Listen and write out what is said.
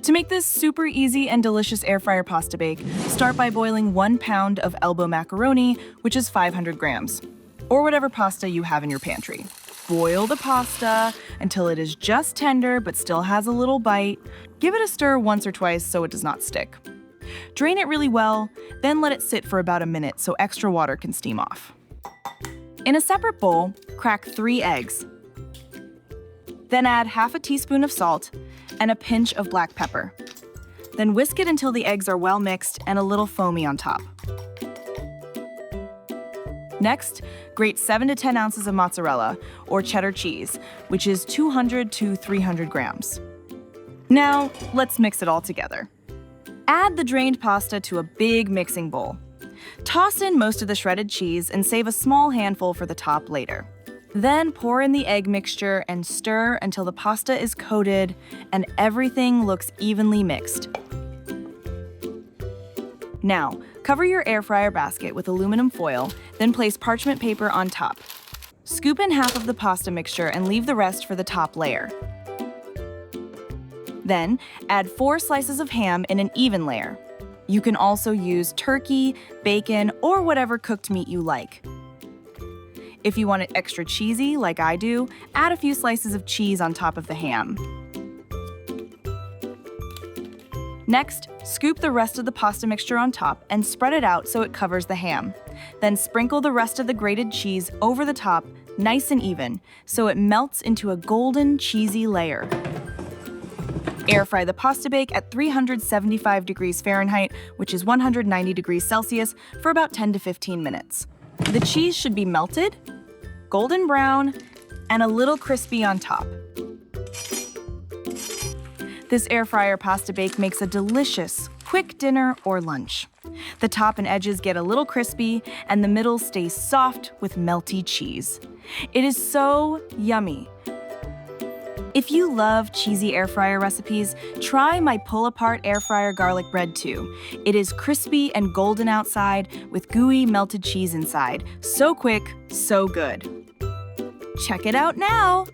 To make this super easy and delicious air fryer pasta bake, start by boiling 1 pound of elbow macaroni, which is 500 grams, or whatever pasta you have in your pantry. Boil the pasta until it is just tender but still has a little bite. Give it a stir once or twice so it does not stick. Drain it really well, then let it sit for about a minute so extra water can steam off. In a separate bowl, crack 3 eggs. Then add half a teaspoon of salt and a pinch of black pepper. Then whisk it until the eggs are well mixed and a little foamy on top. Next, grate 7 to 10 ounces of mozzarella, or cheddar cheese, which is 200 to 300 grams. Now, let's mix it all together. Add the drained pasta to a big mixing bowl. Toss in most of the shredded cheese and save a small handful for the top later. Then pour in the egg mixture and stir until the pasta is coated and everything looks evenly mixed. Now, cover your air fryer basket with aluminum foil, then place parchment paper on top. Scoop in half of the pasta mixture and leave the rest for the top layer. Then, add 4 slices of ham in an even layer. You can also use turkey, bacon, or whatever cooked meat you like. If you want it extra cheesy, like I do, add a few slices of cheese on top of the ham. Next, scoop the rest of the pasta mixture on top and spread it out so it covers the ham. Then sprinkle the rest of the grated cheese over the top, nice and even, so it melts into a golden, cheesy layer. Air fry the pasta bake at 375 degrees Fahrenheit, which is 190 degrees Celsius, for about 10 to 15 minutes. The cheese should be melted, golden brown, and a little crispy on top. This air fryer pasta bake makes a delicious, quick dinner or lunch. The top and edges get a little crispy, and the middle stays soft with melty cheese. It is so yummy. If you love cheesy air fryer recipes, try my pull-apart air fryer garlic bread too. It is crispy and golden outside with gooey melted cheese inside. So quick, so good. Check it out now!